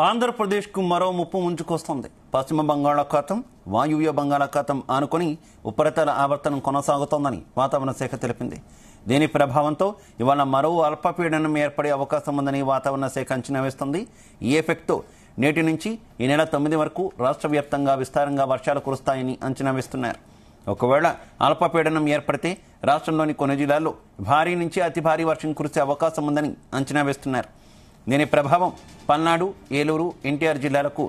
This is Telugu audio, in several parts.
ఆంధ్రప్రదేశ్కు మరో ముప్పు ముంచుకొస్తోంది. పశ్చిమ బంగాళాఖాతం, వాయువ్య బంగాళాఖాతం ఆనుకుని ఉపరితల ఆవర్తనం కొనసాగుతోందని వాతావరణ శాఖ తెలిపింది. దీని ప్రభావంతో ఇవాళ మరో అల్పపీడనం ఏర్పడే అవకాశం ఉందని వాతావరణ శాఖ అంచనా వేస్తుంది. ఈ ఎఫెక్ట్తో నేటి నుంచి ఈ నెల 9 వరకు రాష్ట్ర వ్యాప్తంగా విస్తారంగా వర్షాలు కురుస్తాయని అంచనా వేస్తున్నారు. ఒకవేళ అల్పపీడనం ఏర్పడితే రాష్ట్రంలోని కొన్ని జిల్లాల్లో భారీ నుంచి అతి భారీ వర్షం కురిసే అవకాశం ఉందని అంచనా వేస్తున్నారు. దీని ప్రభావం పల్నాడు, ఏలూరు, ఎన్టీఆర్ జిల్లాలకు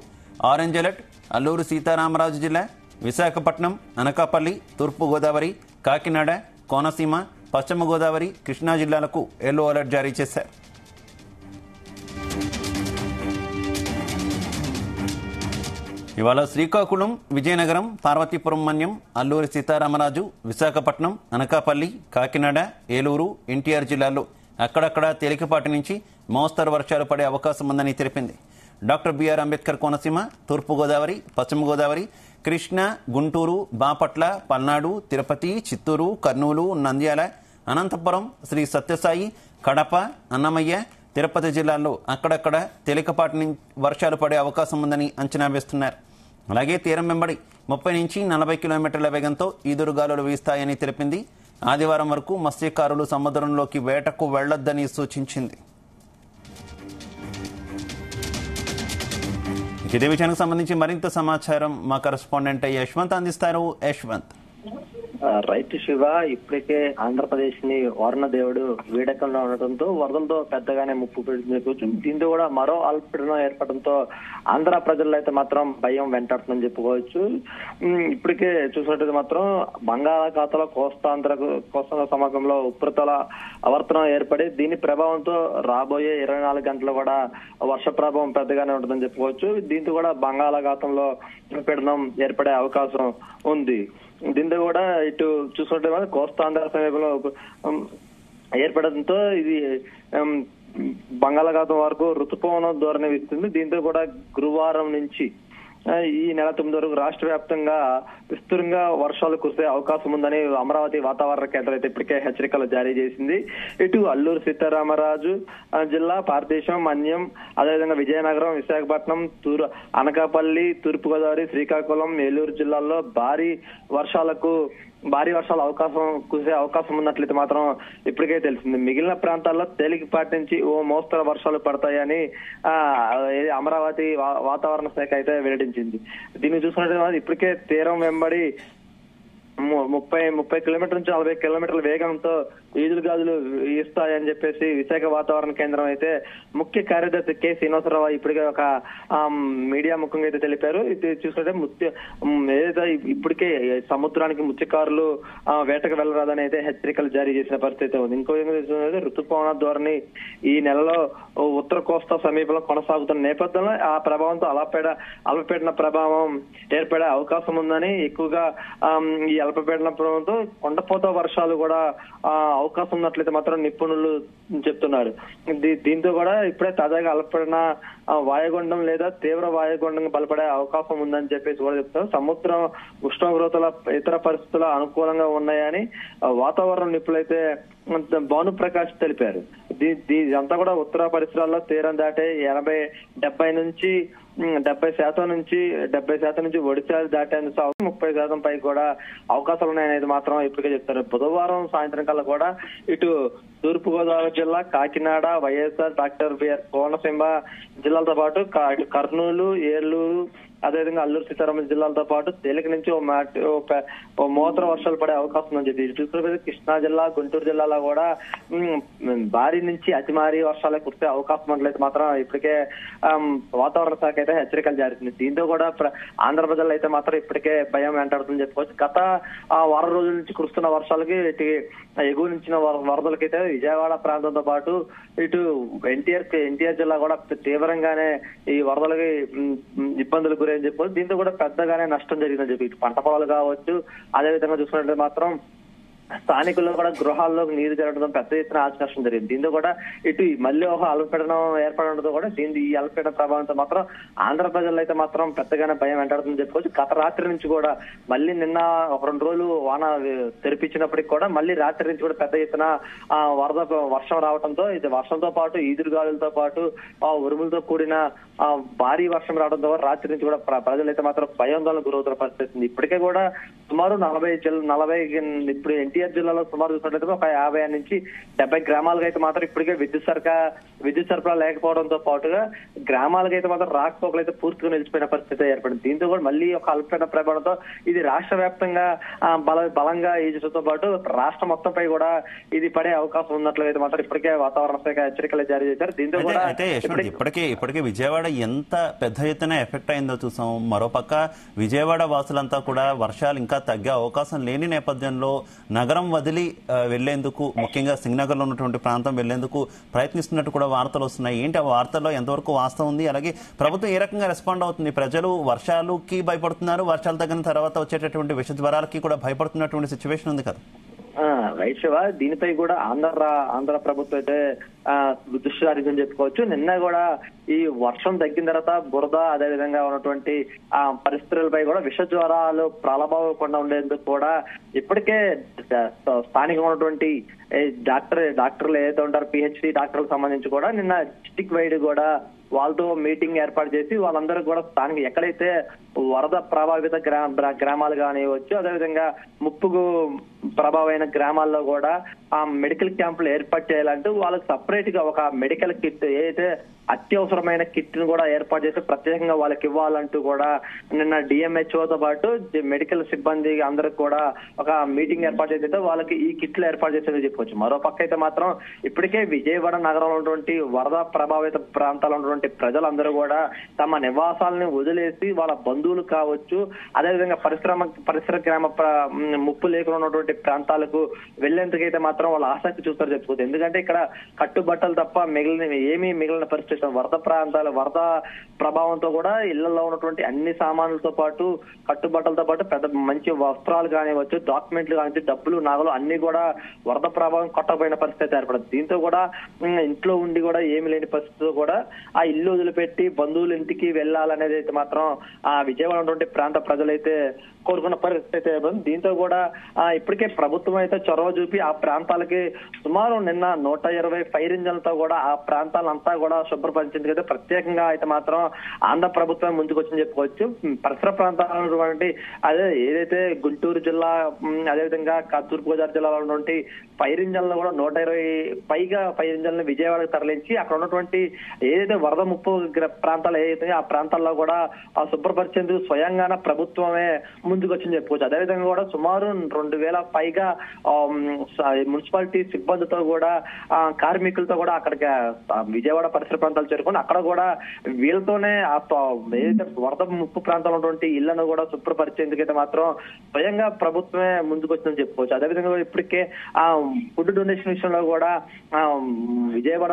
ఆరెంజ్ అలర్ట్, అల్లూరు సీతారామరాజు జిల్లా, విశాఖపట్నం, అనకాపల్లి, తూర్పు గోదావరి, కాకినాడ, కోనసీమ, పశ్చిమ గోదావరి, కృష్ణా జిల్లాలకు ఎల్లో అలర్ట్ జారీ చేశారు. ఇవాళ శ్రీకాకుళం, విజయనగరం, పార్వతీపురం మన్యం, అల్లూరి సీతారామరాజు, విశాఖపట్నం, అనకాపల్లి, కాకినాడ, ఏలూరు, ఎన్టీఆర్ జిల్లాల్లో అక్కడక్కడ తేలికపాటి నుంచి మోస్తరు వర్షాలు పడే అవకాశం ఉందని తెలిపింది. డాక్టర్ బిఆర్ అంబేద్కర్ కోనసీమ, తూర్పు గోదావరి, పశ్చిమ గోదావరి, కృష్ణా, గుంటూరు, బాపట్ల, పల్నాడు, తిరుపతి, చిత్తూరు, కర్నూలు, నంద్యాల, అనంతపురం, శ్రీ సత్యసాయి, కడప, అన్నమయ్య, తిరుపతి జిల్లాల్లో అక్కడక్కడ తేలికపాటి వర్షాలు పడే అవకాశం ఉందని అంచనా వేస్తున్నారు. అలాగే తీరం వెంబడి 30 నుంచి 40 కిలోమీటర్ల వేగంతో ఈదురుగాలులు వీస్తాయని తెలిపింది. ఆదివారం వరకు మత్స్యకారులు సముద్రంలోకి వేటకు వెళ్లొద్దని సూచించింది. ఇదే విషయానికి సంబంధించి మరింత సమాచారం మా కరెస్పాండెంట్ యశ్వంత్ అందిస్తారు. యశ్వంత్. రైతు శివ, ఇప్పటికే ఆంధ్రప్రదేశ్ ని వరుణ దేవుడు వీడకంలో ఉండటంతో వరదలతో పెద్దగానే ముప్పు పెడుతుంది. దీంతో కూడా మరో అల్పపీడనం ఏర్పడంతో ఆంధ్ర ప్రజల్లో అయితే మాత్రం భయం వెంటాడుతుందని చెప్పుకోవచ్చు. ఇప్పటికే చూసినట్టు మాత్రం బంగాళాఖాతంలో కోస్తా సమగ్రంలో ఉపరితల ఆవర్తనం ఏర్పడి దీని ప్రభావంతో రాబోయే 24 గంటలు కూడా వర్ష ప్రభావం పెద్దగానే ఉంటుందని చెప్పుకోవచ్చు. దీంతో కూడా బంగాళాఖాతంలో పీడనం ఏర్పడే అవకాశం ఉంది. దీంతో కూడా ఇటు చూసుకుంటే కోస్తాంధ్ర సమీపంలో ఏర్పడడంతో ఇది బంగాళాఖాతం వరకు రుతుపవనం ధోరణి వీస్తుంది. దీంతో కూడా గురువారం నుంచి ఈ నెల 9 వరకు రాష్ట్ర వ్యాప్తంగా విస్తృతంగా వర్షాలు కురిసే అవకాశం ఉందని అమరావతి వాతావరణ కేంద్రం అయితే ఇప్పటికే హెచ్చరికలు జారీ చేసింది. ఇటు అల్లూరు సీతారామరాజు జిల్లా, పార్దేశం, మన్యం, అదేవిధంగా విజయనగరం, విశాఖపట్నం, అనకాపల్లి, తూర్పుగోదావరి, శ్రీకాకుళం, ఏలూరు జిల్లాల్లో భారీ వర్షాల కురిసే అవకాశం ఉన్నట్లయితే మాత్రం ఇప్పటికే తెలిసింది. మిగిలిన ప్రాంతాల్లో తేలికపాటి నుంచి ఓ మోస్తరు వర్షాలు పడతాయని అమరావతి వాతావరణ శాఖ అయితే వెల్లడించింది. దీన్ని చూసుకున్నట్టు ఇప్పటికే తీరం వెంబడి 30 కిలోమీటర్ల నుంచి 40 కిలోమీటర్ల వేగంతో ఈదురుగాలులు వీస్తాయని చెప్పేసి విశాఖ వాతావరణ కేంద్రం అయితే ముఖ్య కార్యదర్శి కె శ్రీనివాసరావు ఇప్పటికే ఒక మీడియా ముఖంగా అయితే తెలిపారు. ఇది చూసుకుంటే ఏదైతే ఇప్పటికే సముద్రానికి మత్స్యకారులు వేటకు వెళ్లరాదని అయితే హెచ్చరికలు జారీ చేసిన పరిస్థితి ఉంది. ఇంకో ఋతుపవన ధోరణి ఈ నెలలో ఉత్తర కోస్తా సమీపంలో కొనసాగుతున్న నేపథ్యంలో ఆ ప్రభావంతో అల్పపీడన ప్రభావం ఏర్పడే అవకాశం ఉందని, ఎక్కువగా ఈ అల్పపీడన ప్రభావంతో కొండపోత వర్షాలు కూడా అవకాశం ఉన్నట్లయితే మాత్రం నిపుణులు చెప్తున్నారు. దీంతో కూడా ఇప్పుడే తాజాగా అల్పపీడన వాయుగుండం లేదా తీవ్ర వాయుగుండం బలపడే అవకాశం ఉందని చెప్పేసి కూడా చెప్తారు. సముద్రం ఉష్ణోగ్రతల ఇతర పరిస్థితులు అనుకూలంగా ఉన్నాయని వాతావరణ నిపుణులైతే భానుప్రకాష్ తెలిపారు. ఇదంతా కూడా ఉత్తర పరిసరాల్లో తీరం దాటే 70% నుంచి 70% నుంచి ఒడిశాలు దాటేందుకు 30% పై కూడా అవకాశాలు ఉన్నాయనేది మాత్రం ఇప్పటికే చెప్తారు. బుధవారం సాయంత్రం కల్లా కూడా ఇటు తూర్పు గోదావరి జిల్లా, కాకినాడ, వైఎస్ఆర్, డాక్టర్ బిఆర్ కోనసీమ జిల్లాలతో పాటు కర్నూలు, ఏలూరు, అదేవిధంగా అల్లూరు సీతారామరాజు జిల్లాలతో పాటు తేలిక నుంచి ఓ మోస్తరు వర్షాలు పడే అవకాశం ఉందని చెప్పి కృష్ణా జిల్లా, గుంటూరు జిల్లాలో కూడా భారీ నుంచి అతి భారీ వర్షాలు కురిసే అవకాశం ఉన్నట్లయితే మాత్రం ఇప్పటికే వాతావరణ శాఖ అయితే హెచ్చరికలు జారీ చేసింది. దీంతో కూడా ఆంధ్ర ప్రజలు అయితే మాత్రం ఇప్పటికే భయం వెంటాడుతుందని చెప్పుకోవచ్చు. గత వారం రోజుల నుంచి కురుస్తున్న వర్షాలకి ఎగువ నుంచి వరదలకైతే విజయవాడ ప్రాంతంతో పాటు ఇటు ఎన్టీఆర్ జిల్లా కూడా తీవ్రంగానే ఈ వరదలకి ఇబ్బందులు గురని చెప్పవచ్చు. దీంతో కూడా పెద్దగానే నష్టం జరిగిందని చెప్పి ఇటు పంట పొలాలు కావచ్చు, అదేవిధంగా చూసుకున్నట్లయితే మాత్రం స్థానికుల్లో కూడా గృహాల్లో నీరు జరగడం పెద్ద ఎత్తున ఆకర్షణ జరిగింది. దీంతో కూడా ఇటు మళ్ళీ ఒక అల్పపీడనం ఏర్పడడంతో కూడా ఈ అల్పపీడన ప్రభావంతో మాత్రం ఆంధ్ర ప్రజల్లో అయితే మాత్రం పెద్దగానే భయం వెంటాడుతుందని చెప్పుకోవచ్చు. గత రాత్రి నుంచి కూడా మళ్ళీ నిన్న ఒక 2 రోజులు వాన తెరిపించినప్పటికీ కూడా మళ్ళీ రాత్రి నుంచి కూడా పెద్ద ఎత్తున వర్షం రావడంతో ఇది వర్షంతో పాటు ఈదురుగాలులతో పాటు ఉరుములతో కూడిన భారీ వర్షం రావడంతో రాత్రి నుంచి కూడా ప్రజలైతే మాత్రం భయాందోళనకు గురవుతున్న పరిస్థితి. ఇప్పటికే కూడా సుమారు 40 ఇప్పుడు ఎన్టీఆర్ జిల్లాలో సుమారు చూసినట్లయితే ఒక 50 నుంచి 70 గ్రామాలకు అయితే మాత్రం ఇప్పటికే విద్యుత్ సరఫరా లేకపోవడంతో పాటుగా గ్రామాలకు అయితే మాత్రం రాకపోకలు అయితే పూర్తిగా నిలిచిపోయిన పరిస్థితి ఏర్పడింది. దీంతో కూడా మళ్ళీ ఒక అల్పపీడన ప్రభావంతో ఇది రాష్ట్ర వ్యాప్తంగా బలంగా ఈజడంతో పాటు రాష్ట్రం మొత్తంపై కూడా ఇది పడే అవకాశం ఉన్నట్లు అయితే మాత్రం ఇప్పటికే వాతావరణ శాఖ హెచ్చరికలు జారీ చేశారు. దీంతో కూడా ఇప్పటికే విజయవాడ ఎంత పెద్ద ఎత్తున ఎఫెక్ట్ అయిందో చూసాం. మరోపక్క విజయవాడ వాసులంతా కూడా వర్షాలు ఇంకా తగ్గే అవకాశం లేని నేపథ్యంలో నగరం వదిలి వెళ్లేందుకు, ముఖ్యంగా సింగనగర్ లో ఉన్నటువంటి ప్రాంతం వెళ్లేందుకు ప్రయత్నిస్తున్నట్టు కూడా వార్తలు వస్తున్నాయి. ఏంటి ఆ వార్తల్లో ఎంతవరకు వాస్తవం ఉంది? అలాగే ప్రభుత్వం ఏ రకంగా రెస్పాండ్ అవుతుంది? ప్రజలు వర్షాలకి భయపడుతున్నారు, వర్షాలు తగ్గిన తర్వాత వచ్చేటటువంటి విష జ్వరాలకి కూడా భయపడుతున్నటువంటి సిచ్యువేషన్ ఉంది కదా. రైట్ శివ, దీనిపై కూడా ఆంధ్ర ప్రభుత్వం అయితే దృష్టి సారిందని చెప్పుకోవచ్చు. నిన్న కూడా ఈ వర్షం తగ్గిన తర్వాత బురద అదే విధంగా ఉన్నటువంటి పరిస్థితులపై కూడా విష జ్వరాలు ప్రబలకుండా ఉండేందుకు కూడా ఇప్పటికే స్థానికంగా ఉన్నటువంటి డాక్టర్లు ఏదైతే ఉంటారో పిహెచ్డి డాక్టర్లకు సంబంధించి కూడా నిన్న డిస్ట్రిక్ట్ వైడ్ కూడా వాళ్ళతో మీటింగ్ ఏర్పాటు చేసి వాళ్ళందరూ కూడా స్థానిక ఎక్కడైతే వరద ప్రభావిత గ్రామాలు కానివచ్చు, అదేవిధంగా ముప్పుకు ప్రభావమైన గ్రామాల్లో కూడా ఆ మెడికల్ క్యాంపులు ఏర్పాటు చేయాలంటూ వాళ్ళకి సపరేట్ గా ఒక మెడికల్ కిట్ ఏదైతే అత్యవసరమైన కిట్ ను కూడా ఏర్పాటు చేసి ప్రత్యేకంగా వాళ్ళకి ఇవ్వాలంటూ కూడా నిన్న డిఎంహెచ్ఓతో పాటు మెడికల్ సిబ్బంది అందరికి కూడా ఒక మీటింగ్ ఏర్పాటు చేస్తే వాళ్ళకి ఈ కిట్లు ఏర్పాటు చేసేది చెప్పుకోవచ్చు. మరో పక్క అయితే మాత్రం ఇప్పటికే విజయవాడ నగరంలో ఉన్నటువంటి వరద ప్రభావిత ప్రాంతాల్లో ఉన్నటువంటి ప్రజలందరూ కూడా తమ నివాసాలని వదిలేసి వాళ్ళ బంధువులు కావచ్చు, అదేవిధంగా పరిసర గ్రామ ముప్పు లేకుండా ఉన్నటువంటి ప్రాంతాలకు వెళ్లేందుకైతే మాత్రం వాళ్ళు ఆసక్తి చూస్తారు చెప్పుకోవచ్చు. ఎందుకంటే ఇక్కడ కట్టుబట్టలు తప్ప మిగిలిన పరిస్థితి వరద ప్రభావంతో కూడా ఇళ్లలో ఉన్నటువంటి అన్ని సామాన్లతో పాటు కట్టుబట్టలతో పాటు పెద్ద మంచి వస్త్రాలు కానివచ్చు, డాక్యుమెంట్లు కానివచ్చు, డబ్బులు నగలు అన్ని కూడా వరద ప్రభావం కొట్టబోయిన పరిస్థితి ఏర్పడింది. దీంతో కూడా ఇంట్లో ఉండి కూడా ఏమి లేని పరిస్థితితో కూడా ఆ ఇల్లు వదిలిపెట్టి బంధువుల ఇంటికి వెళ్లాలనేది అయితే మాత్రం ఆ విజయవాడ ఉన్నటువంటి ప్రాంత ప్రజలైతే కోరుకున్న పరిస్థితి ఏర్పడింది. దీంతో కూడా ఇప్పటికే ప్రభుత్వం అయితే చొరవ చూపి ఆ ప్రాంతాలకి సుమారు నిన్న 120 ఫైర్ ఇంజన్లతో కూడా ఆ ప్రాంతాలంతా కూడా శుభ్రపరిచింది కదా. ప్రత్యేకంగా అయితే మాత్రం ఆంధ్ర ప్రభుత్వం ముందుకొచ్చని చెప్పుకోవచ్చు. పరిసర ప్రాంతాలు అదే ఏదైతే గుంటూరు జిల్లా అదేవిధంగా తూర్పుగోదావరి జిల్లాలో ఉన్నటువంటి ఫైర్ ఇంజన్లు కూడా 120 పైగా ఫైర్ ఇంజన్లు విజయవాడకు తరలించి అక్కడ ఉన్నటువంటి ఏదైతే వరద ముప్పు ప్రాంతాలు ఏదైతే ఆ ప్రాంతాల్లో కూడా శుభ్రపరిచేందుకు స్వయంగానే ప్రభుత్వమే ముందుకొచ్చని చెప్పుకోవచ్చు. అదేవిధంగా కూడా సుమారు 2000 పైగా మున్సిపాలిటీ సిబ్బందితో కూడా కార్మికులతో కూడా అక్కడికి విజయవాడ పరిసర ప్రాంతాలు చేరుకొని అక్కడ కూడా వీళ్ళతోనే ఏదైతే వరద ముప్పు ప్రాంతాలు ఉన్నటువంటి ఇళ్లను కూడా శుభ్రపరిచేందుకైతే మాత్రం స్వయంగా ప్రభుత్వమే ముందుకొచ్చిందని చెప్పుకోవచ్చు. అదేవిధంగా ఇప్పటికే ఆ ఫుడ్ డొనేషన్ విషయంలో కూడా విజయవాడ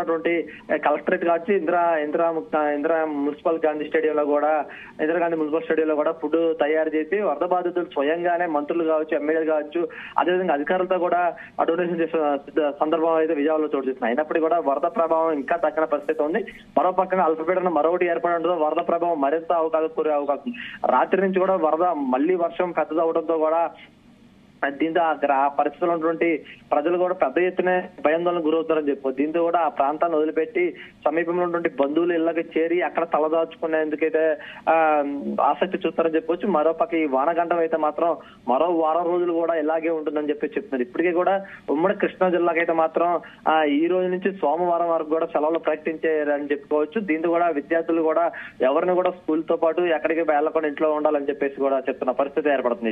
కలెక్టరేట్ కావచ్చు, ఇందిరా మున్సిపల్ గాంధీ స్టేడియంలో కూడా ఇందిరాగాంధీ మున్సిపల్ స్టేడియంలో కూడా ఫుడ్ తయారు చేసి వరద బాధితులు స్వయంగానే మంత్రులు కావచ్చు, ఎమ్మెల్యేలు కావచ్చు, అదేవిధంగా అధికారులతో కూడా డొనేషన్ చేసే సందర్భం అయితే విజయవాడలో చోటు చేస్తుంది. అయినప్పటికీ కూడా వరద ప్రభావం ఇంకా తగ్గిన పరిస్థితి ఉంది. మరో పక్కన అల్పపీడనం మరొకటి ఏర్పడడంతో వరద ప్రభావం మరింత కోరే అవకాశం. రాత్రి నుంచి కూడా మళ్ళీ వర్షం పెద్దదవడంతో కూడా దీంతో ఆ పరిస్థితుల్లో ఉన్నటువంటి ప్రజలు కూడా పెద్ద ఎత్తున భయాందోళనకు గురవుతారని చెప్పు. దీంతో కూడా ఆ ప్రాంతాన్ని వదిలిపెట్టి సమీపంలో ఉన్నటువంటి బంధువులు ఇళ్లకి చేరి అక్కడ తలదాచుకునేందుకైతే ఆసక్తి చూస్తారని చెప్పొచ్చు. మరోపక్క ఈ వానగండం అయితే మాత్రం మరో వారం రోజులు కూడా ఇలాగే ఉంటుందని చెప్తున్నారు. ఇప్పటికీ కూడా ఉమ్మడి కృష్ణా జిల్లాకైతే మాత్రం ఈ రోజు నుంచి సోమవారం వరకు కూడా సెలవులు ప్రకటించారని చెప్పుకోవచ్చు. దీంతో కూడా విద్యార్థులు కూడా ఎవరిని కూడా స్కూల్ తో పాటు ఎక్కడికి వెళ్లకుండా ఇంట్లో ఉండాలని చెప్పేసి కూడా చెప్తున్న పరిస్థితి ఏర్పడుతుంది.